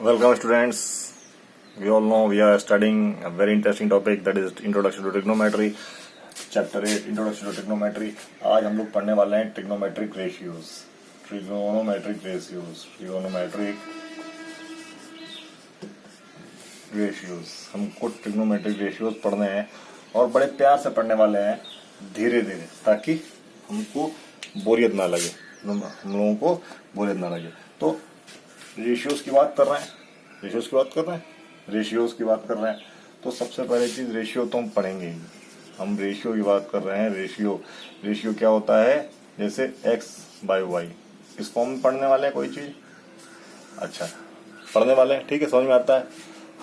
Welcome students. We all know we are studying a very interesting topic, that is Introduction to Trigonometry, Chapter 8, Introduction to Trigonometry. आज हम लोग पढ़ने वाले हैं trigonometric ratios, trigonometric ratios. हमको trigonometric ratios पढ़ने हैं और बड़े प्यार से पढ़ने वाले हैं, धीरे धीरे, ताकि हमको बोरियत ना लगे, हम लोगों को बोरियत ना लगे। तो रेशियोज की बात कर रहे हैं, तो सबसे पहले चीज रेशियो तो हम पढ़ेंगे ही। हम रेशियो की बात कर रहे हैं। रेशियो क्या होता है? जैसे x बाय वाई, इस फॉर्म में पढ़ने वाले हैं कोई चीज? अच्छा, पढ़ने वाले हैं, ठीक है, समझ में आता है।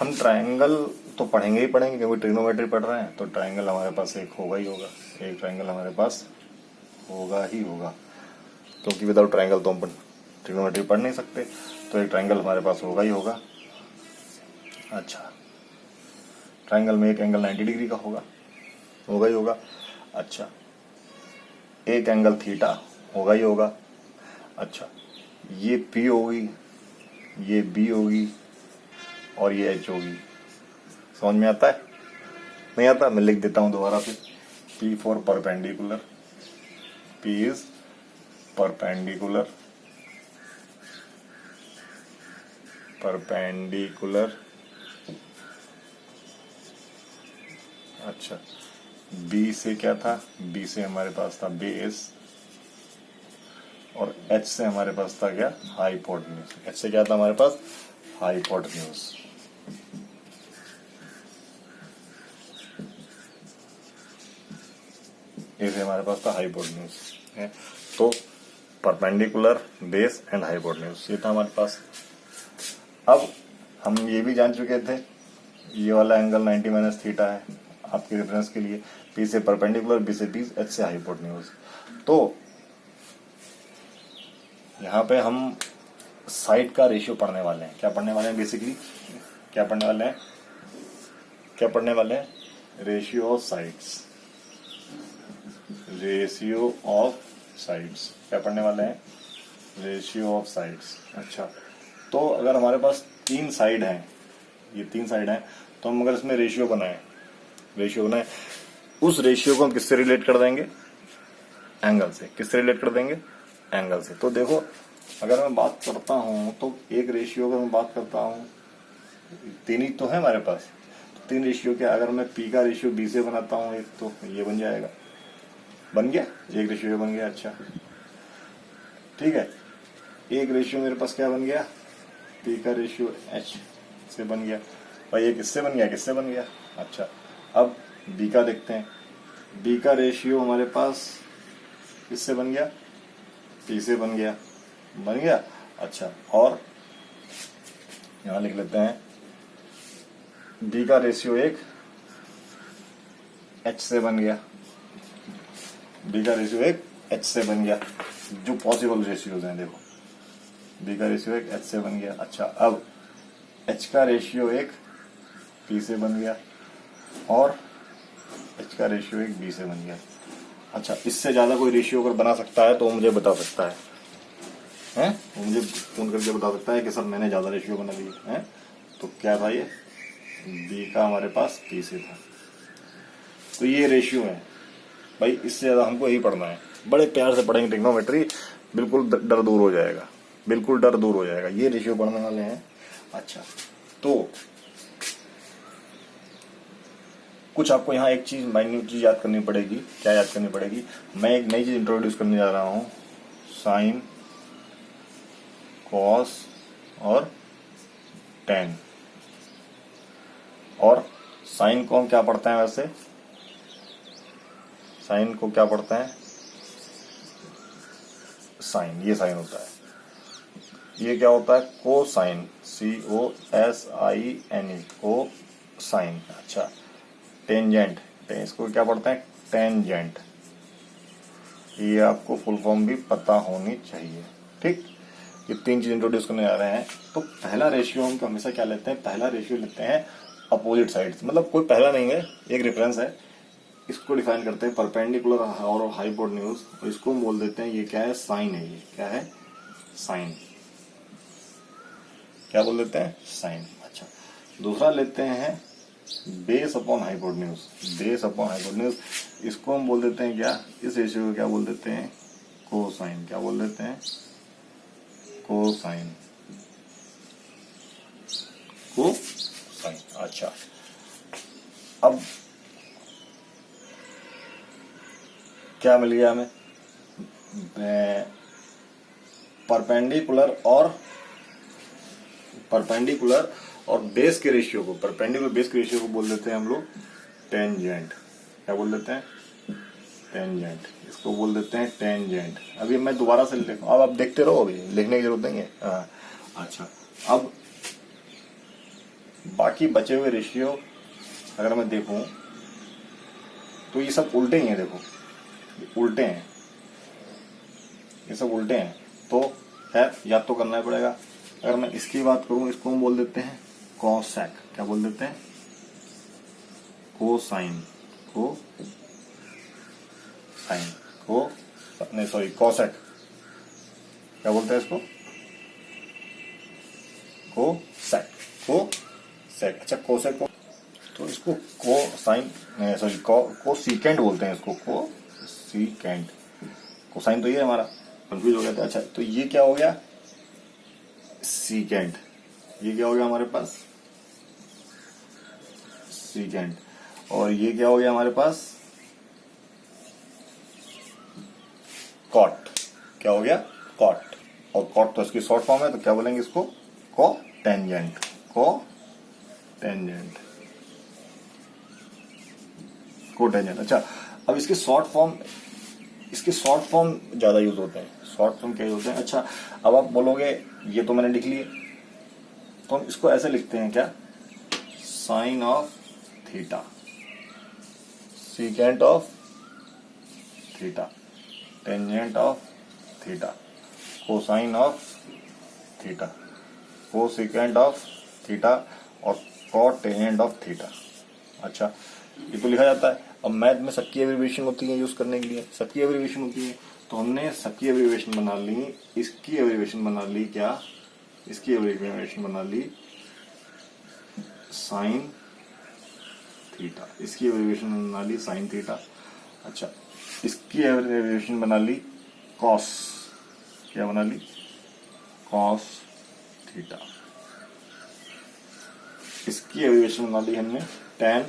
हम ट्रायंगल तो पढ़ेंगे ही पढ़ेंगे, क्योंकि ट्रिग्नोमेट्री पढ़ रहे हैं, तो ट्रायंगल हमारे पास एक होगा ही होगा, एक ट्रायंगल हमारे पास होगा ही होगा, क्योंकि विदाउट ट्रायंगल तो हम ट्रिग्नोमेट्री पढ़ नहीं सकते। तो एक ट्रायंगल हमारे पास होगा ही होगा। अच्छा, ट्रायंगल में एक एंगल 90 डिग्री का होगा ही होगा। अच्छा, एक एंगल थीटा होगा ही होगा। अच्छा, ये P होगी, ये B होगी और ये H होगी। समझ में आता है? नहीं आता? मैं लिख देता हूं दोबारा से। P for perpendicular, P is perpendicular, अच्छा, B से क्या था? B से हमारे पास था बेस, और H से हमारे पास था क्या? हाइपोटेन्यूज। H से क्या था हमारे पास? हाइपोटेन्यूज। A से हमारे पास था हाइपोटेन्यूज है। तो परपेंडिकुलर, बेस एंड हाइपोटेन्यूज, ये था हमारे पास। अब हम ये भी जान चुके थे, ये वाला एंगल 90 माइनस थीटा है, आपके रेफरेंस के लिए। P से परपेंडिकुलर, B से बेस, H से हाइपोटेन्यूज। तो यहाँ पे हम साइड का रेशियो पढ़ने वाले हैं। क्या पढ़ने वाले हैं? बेसिकली क्या पढ़ने वाले हैं? Ratio of sides. क्या पढ़ने वाले हैं? Ratio of sides. अच्छा, तो अगर हमारे पास तीन साइड हैं, ये तीन साइड हैं, तो हम अगर इसमें रेशियो बनाए, उस रेशियो को हम किससे रिलेट कर देंगे? एंगल से। किससे रिलेट कर देंगे? एंगल से। तो देखो, अगर मैं बात करता हूं, तो एक रेशियो अगर मैं बात करता हूं, तीन ही तो है हमारे पास, तो तीन रेशियो क्या? अगर मैं P का रेशियो B से बनाता हूं एक, तो ये बन जाएगा, बन गया, एक रेशियो बन गया। अच्छा, ठीक है, एक रेशियो मेरे पास क्या बन गया? P का रेशियो H से बन गया। भाई ये किससे बन गया? अच्छा, अब B का देखते हैं। B का रेशियो हमारे पास किससे बन गया? P से बन गया। अच्छा, और यहां लिख लेते हैं, B का रेशियो एक H से बन गया। जो पॉसिबल रेशियोज हैं, देखो, B का रेशियो एक H से बन गया। अच्छा, अब H का रेशियो एक P से बन गया, और H का रेशियो एक B से बन गया। अच्छा, इससे ज्यादा कोई रेशियो अगर बना सकता है तो मुझे बता सकता है, वो मुझे फोन करके बता सकता है कि सर मैंने ज्यादा रेशियो बना ली है। तो क्या था ये? B का हमारे पास P से था। तो ये रेशियो है भाई, इससे ज्यादा हमको यही पढ़ना है। बड़े प्यार से पढ़ेंगे ट्रिग्नोमेट्री, बिल्कुल डर दूर हो जाएगा, ये रेशियो पढ़ने वाले हैं। अच्छा, तो कुछ आपको यहाँ एक चीज, माइन्यूट चीज याद करनी पड़ेगी। क्या याद करनी पड़ेगी? मैं एक नई चीज इंट्रोड्यूस करने जा रहा हूं, साइन, कॉस और टेन। और साइन को हम क्या पढ़ते हैं? वैसे साइन को क्या पढ़ते हैं? साइन, ये साइन होता है। ये क्या होता है? कोसाइन, COSINE, को साइन। अच्छा, टेंजेंट, इसको क्या पढ़ते हैं? टेंजेंट। ये आपको फुल फॉर्म भी पता होनी चाहिए, ठीक। ये तीन चीज इंट्रोड्यूस करने जा रहे हैं। तो पहला रेशियो हम हमेशा क्या लेते हैं? पहला रेशियो लेते हैं अपोजिट साइड्स, मतलब कोई पहला नहीं है, एक रेफरेंस है। इसको डिफाइन करते हैं परपेंडिकुलर और हाइपोटेन्यूज, और इसको हम बोल देते हैं, ये क्या है? साइन है। ये क्या है? साइन। क्या बोल देते हैं, साइन। अच्छा, दूसरा लेते हैं base upon hypotenuse. Base upon hypotenuse, इसको हम बोल देते हैं क्या, इस रेशियो को क्या बोल देते हैं, कोसाइन। क्या बोल देते हैं, कोसाइन। कोसाइन। अच्छा, अब क्या मिल गया हमें, परपेंडिकुलर और बेस के रेशियो को, परपेंडिकुलर बेस के रेशियो को बोल देते हैं हम लोग टेंजेंट। क्या बोल देते हैं, टेंजेंट। इसको बोल देते हैं टेंजेंट। अभी मैं दोबारा से लिखूं, अब आप देखते रहो, अभी लिखने की जरूरत नहीं है। अच्छा, अब बाकी बचे हुए रेशियो अगर मैं देखूं तो ये सब उल्टे ही हैं। देखो, उल्टे हैं, ये सब उल्टे हैं, तो खैर याद तो करना ही पड़ेगा। अगर मैं इसकी बात करूं, इसको हम बोल देते हैं कोसेक। क्या बोल देते हैं, कोसाइन। कोसाइन, को नहीं सॉरी कोसेक। क्या बोलते हैं इसको, कोसेक। कोसेक। अच्छा, कोसेक को तो इसको कोसाइन सॉरी कोसिकेंट बोलते हैं, इसको कोसिकेंट। कोसाइन तो ये हमारा कंफ्यूज हो गया था। अच्छा, तो ये क्या हो गया, सीकेंट। ये क्या हो गया हमारे पास, सीकेंट। और ये क्या हो गया हमारे पास, कॉट। क्या हो गया, कॉट। और कॉट तो इसकी शॉर्ट फॉर्म है, तो क्या बोलेंगे इसको, कोटेंजेंट। Cotangent, cotangent. अच्छा, अब इसके शॉर्ट फॉर्म ज्यादा यूज होते हैं। शॉर्ट फॉर्म क्या होते हैं, अच्छा अब आप बोलोगे ये तो मैंने लिख लिए, तो हम इसको ऐसे लिखते हैं क्या, sine of theta, secant of theta, tangent of theta, cosine of theta, cosecant of theta और कोटेंजेंट ऑफ थीटा। अच्छा, ये तो लिखा जाता है। अब मैथ में सबकी एब्रीविएशन होती है यूज करने के लिए, सबकी एब्रीविएशन होती है, तो हमने सबकी एब्रीविएशन बना ली। इसकी एब्रीविएशन बना ली क्या, इसकी एब्रीविएशन बना ली साइन थीटा, इसकी एब्रीविएशन बना ली साइन थीटा। अच्छा, इसकी एब्रीविएशन बना ली कॉस। क्या बना ली, कॉस थीटा। इसकी एब्रीविएशन बना ली हमने टेन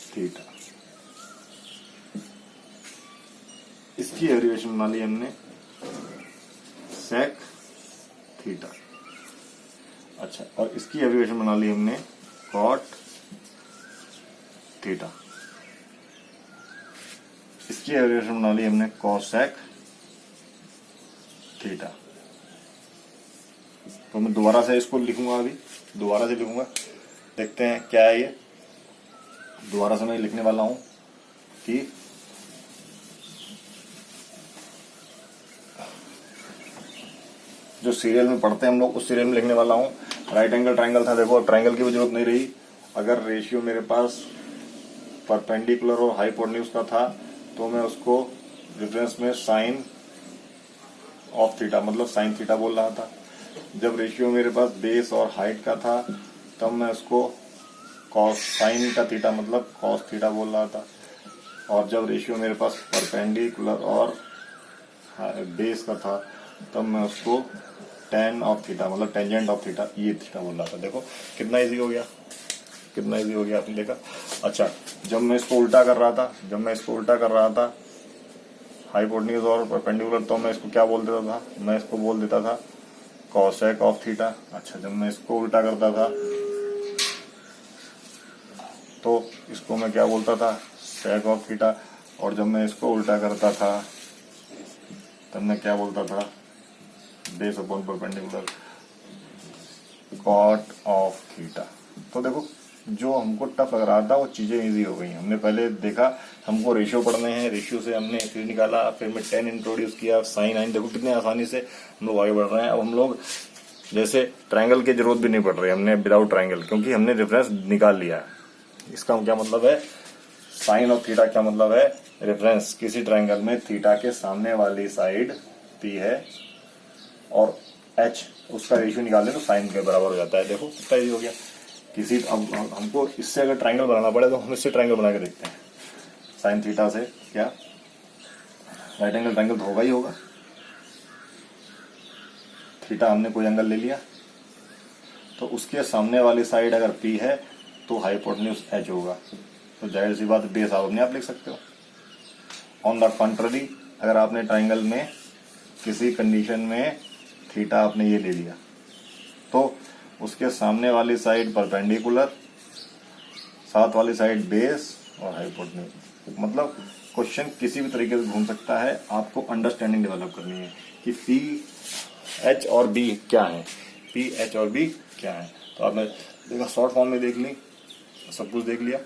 थीटा। इसकी एब्रीविएशन बना ली हमने सेक थीटा। अच्छा, और इसकी एब्रीविएशन बना ली हमने कॉट थीटा। इसकी एब्रीविएशन बना ली हमने कोसेक थीटा। तो मैं दोबारा से इसको लिखूंगा, अभी दोबारा से लिखूंगा, देखते हैं क्या है ये। दोबारा से मैं लिखने वाला हूं कि जो सीरियल में पढ़ते हैं हम लोग, उस सीरियल में लिखने वाला हूं। राइट एंगल ट्रायंगल था, देखो ट्रायंगल की भी जरूरत नहीं रही। अगर रेशियो मेरे पास परपेंडिकुलर और हाइपोटेन्यूज का था, तो मैं उसको रेफरेंस में साइन ऑफ थीटा मतलब साइन थीटा बोल रहा था। जब रेशियो मेरे पास बेस और हाइट का था, तब मैं उसको कॉस साइन का थीटा मतलब कॉस थीटा बोल रहा था। और जब रेशियो मेरे पास परपेंडिकुलर और बेस का था, तब मैं उसको टेन ऑफ थीटा मतलब टेंजेंट ऑफ थीटा, ये थीटा बोल रहा था। देखो कितना इजी हो गया, कितना इजी हो गया, आपने देखा। अच्छा, जब मैं इसको उल्टा कर रहा था, हाइपोटेन्यूज और परपेंडिकुलर, तो मैं इसको क्या बोल देता था, मैं इसको बोल देता था कॉसेक ऑफ थीटा। अच्छा, जब मैं इसको उल्टा करता था, तो इसको मैं क्या बोलता था, सेक ऑफ थीटा। और जब मैं इसको उल्टा करता था, तब मैं क्या बोलता था, base upon perpendicular cot of theta. तो देखो, जो हमको टफ लग रहा था वो चीजें इजी हो गई। हमने पहले देखा हमको रेशियो पढ़ने हैं, रेशियो से हमने फिर निकाला, फिर मैं टेन इंट्रोड्यूस किया, साइन आइन, देखो कितने आसानी से हम लोग आगे बढ़ रहे हैं। अब हम लोग जैसे ट्रायंगल की जरूरत भी नहीं पड़ रही हमने विदाउट ट्रायंगल, क्योंकि हमने रेफरेंस निकाल लिया है। इसका क्या मतलब है, साइन ऑफ थीटा क्या मतलब है, रेफरेंस किसी ट्रायंगल में थीटा के सामने वाली साइड पी है और एच उसका रेशियो निकाल लें तो साइन के बराबर हो जाता है। देखो कितना इजी हो गया। किसी अब हमको इससे अगर ट्राइंगल बनाना पड़े तो हम इससे ट्राइंगल बना के देखते हैं। साइन थीटा से क्या राइट एंगल ट्राइंगल तो होगा ही होगा। थीटा हमने कोई एंगल ले लिया तो उसके सामने वाली साइड अगर पी है तो हाइपोटेन्यूज एच होगा, तो जाहिर सी बात बेस आप अपने आप लिख सकते हो। ऑन द कॉन्ट्ररी अगर आपने ट्राइंगल में किसी कंडीशन में थीटा आपने ये ले लिया तो उसके सामने वाली साइड परपेंडिकुलर, साथ वाली साइड बेस और हाइपोटेन्यूज। मतलब क्वेश्चन किसी भी तरीके से घूम सकता है, आपको अंडरस्टैंडिंग डेवलप करनी है कि पी एच और बी क्या है, पी एच और बी क्या है। तो आपने देखा शॉर्ट फॉर्म में देख ली, सब कुछ देख लिया।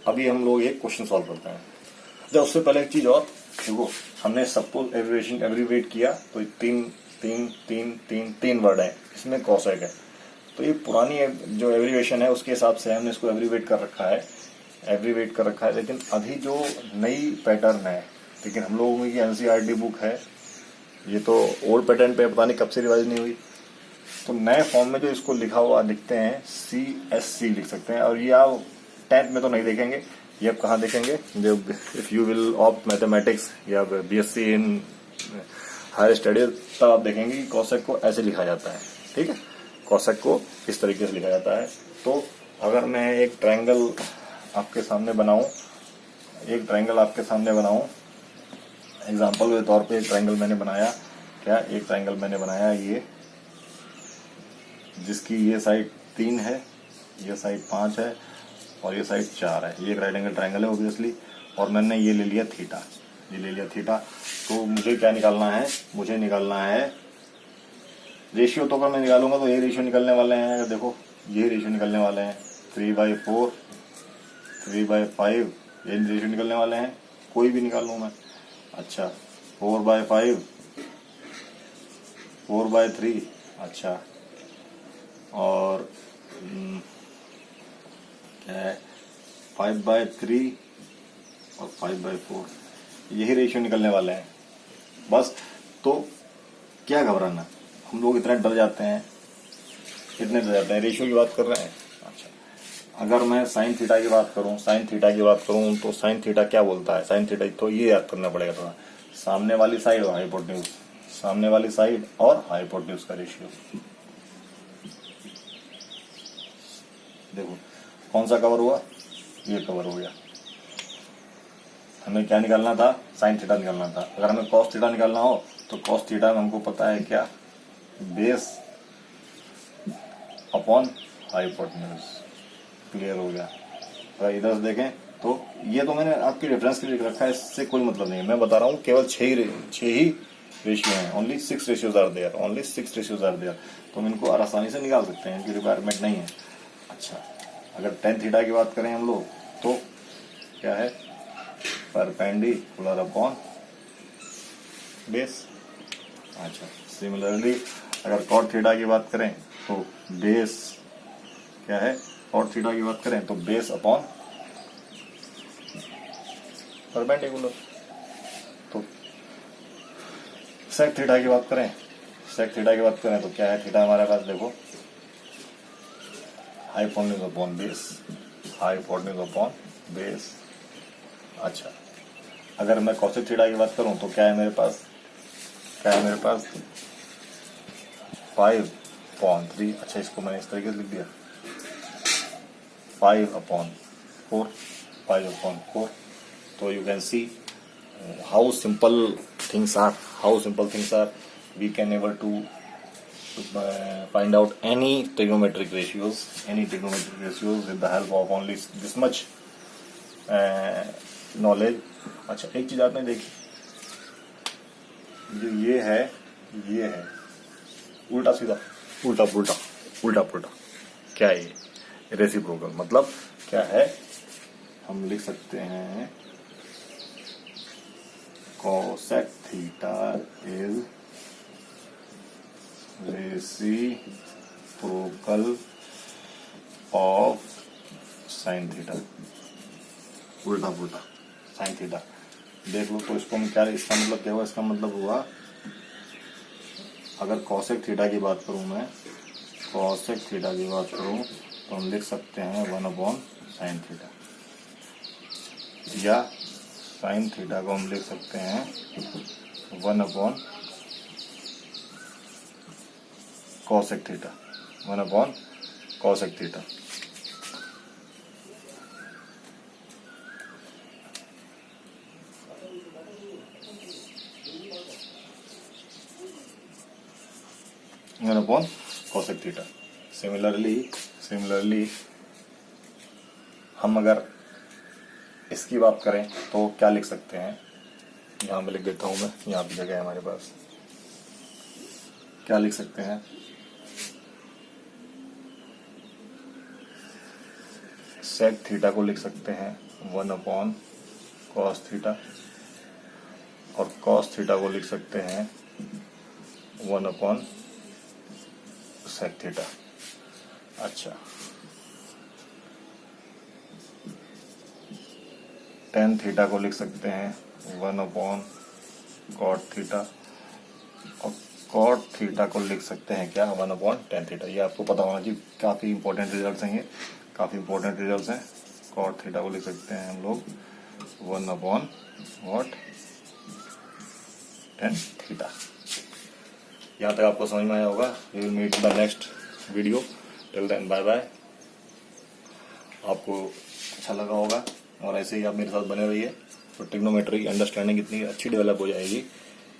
अभी हम लोग एक क्वेश्चन सॉल्व करते हैं। जब उससे पहले एक चीज और देखो, हमने सपोज एब्रीवेट किया तो तीन वर्ड है, इसमें कॉसेक है। तो ये पुरानी जो एब्रीवेशन है उसके हिसाब से हमने इसको एब्रीवेट कर रखा है, लेकिन अभी जो नई पैटर्न है, लेकिन हम लोगों की एनसीईआरटी बुक है, ये तो ओल्ड पैटर्न पे पता नहीं कब से रिवाइज नहीं हुई। तो नए फॉर्म में जो इसको लिखा हुआ लिखते हैं CSC लिख सकते हैं। और ये आप 10th में तो नहीं देखेंगे, ये आप कहाँ देखेंगे, जब if you will opt mathematics या BSc इन हायर स्टडीज, तब आप देखेंगे कि कॉसेक को ऐसे लिखा जाता है। ठीक है, कॉसेक को इस तरीके से लिखा जाता है। तो अगर मैं एक ट्रायंगल आपके सामने बनाऊं, एग्जाम्पल के तौर पे एक ट्रायंगल मैंने बनाया, एक ट्रायंगल मैंने बनाया ये, जिसकी ये साइड 3 है, ये साइड 5 है और ये साइड 4 है। ये एक राइट एंगल ट्रायंगल है ऑब्वियसली, और मैंने ये ले लिया थीटा। तो मुझे क्या निकालना है, मुझे निकालना है रेशियो। तो अगर मैं निकालूंगा तो ये रेशियो निकलने वाले हैं, देखो ये रेशियो निकलने वाले हैं 3/4, 3/5, ये रेशियो निकलने वाले हैं, कोई भी निकाल लूँ मैं। अच्छा 4/5, 4/3, अच्छा, और क्या है 5/3 और 5/4, यही रेशियो निकलने वाले हैं बस। तो क्या घबराना, हम लोग इतने डर जाते हैं, रेशियो की बात कर रहे हैं। अच्छा, अगर मैं साइन थीटा की बात करूं तो साइन थीटा क्या बोलता है, साइन थीटा तो ये याद करना पड़ेगा थोड़ा, सामने वाली साइड और हाइपोटेन्यूज का रेशियो। देखो कौन सा कवर हुआ, ये कवर हो गया। हमें क्या निकालना था, साइन थीटा निकालना था। अगर हमें कॉस थीटा निकालना हो तो कॉस थीटा में हमको पता है क्या, बेस अपॉन हाइपोटेन्यूज। क्लियर हो गया। अगर इधर से देखें तो ये तो मैंने आपके रेफरेंस के लिए लिख रखा है, इससे कोई मतलब नहीं है। मैं बता रहा हूँ केवल 6 ही रेशियो हैं, ओनली 6 रेशियोज आर देयर। तो हम इनको आसानी से निकाल सकते हैं, इनकी रिक्वायरमेंट नहीं है। अच्छा, अगर tan थीटा की बात करें हम लोग तो क्या है, परपेंडिकुलर अपॉन बेस। अच्छा, सिमिलरली अगर cot थीटा की बात करें तो बेस क्या है, cot थीटा की बात करें तो बेस अपॉन परपेंडिकुलर। तो sec थीटा की बात करें तो क्या है, थीटा हमारे पास देखो हाइपोटेन्यूज अपॉन बेस। अच्छा, अगर मैं cosec थीटा की बात करूं तो क्या है मेरे पास 5/3। अच्छा, इसको मैंने इस तरीके से लिख दिया 5/4। तो you can see how simple things are, we can able to find out any trigonometric ratios with the help of only this much knowledge। अच्छा, एक चीज आपने देखी, जो ये है उल्टा सीधा, उल्टा पुल्टा, क्या है ये, रेसिप्रोकल। मतलब क्या है, हम लिख सकते हैं cosec theta is reciprocal of sine theta, उल्टा साइन थीटा। देख लो तो इसको हम क्या, इसका मतलब क्या हुआ, इसका मतलब हुआ अगर कॉसेक थीटा की बात करूं मैं, कॉसेक थीटा की बात करूं तो हम लिख सकते हैं 1/sin थीटा, या साइन थीटा को हम लिख सकते हैं 1/cosec theta, 1/cosec theta. cosec theta. Similarly हम अगर इसकी बात करें तो क्या लिख सकते हैं, यहाँ पे लिख देता हूं मैं, यहाँ पे जगह है हमारे पास। क्या लिख सकते हैं, सेक थीटा को लिख सकते हैं 1/cos थीटा, और cos थीटा को लिख सकते हैं 1/sec थीटा। अच्छा, tan थीटा को लिख सकते हैं 1/cot थीटा, और cot थीटा को लिख सकते हैं क्या, 1/tan थीटा। ये आपको पता होना चाहिए, काफ़ी इंपॉर्टेंट रिजल्ट्स हैं ये, काफ़ी इंपॉर्टेंट रिजल्ट्स हैं। cot थीटा को लिख सकते हैं हम लोग 1/tan थीटा। यहाँ तक आपको समझ में आया होगा। We will meet the next video, till then bye bye. आपको अच्छा लगा होगा और ऐसे ही आप मेरे साथ बने रहिए, तो ट्रिग्नोमेट्री अंडरस्टैंडिंग इतनी अच्छी डेवलप हो जाएगी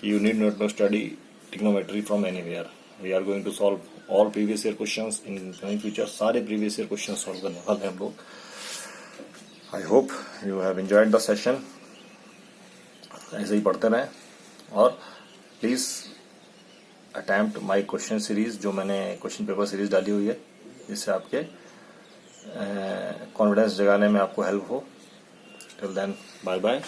कि you need not to study trigonometry from anywhere. We are going to solve all previous year questions in coming future. सारे प्रीवियस ईयर क्वेश्चन सॉल्व करने वाले हैं हम लोग। I hope you have enjoyed the session. ऐसे ही पढ़ते रहें और please attempt my question series, जो मैंने क्वेश्चन पेपर सीरीज डाली हुई है, जिससे आपके कॉन्फिडेंस जगाने में आपको हेल्प हो। Till then bye bye.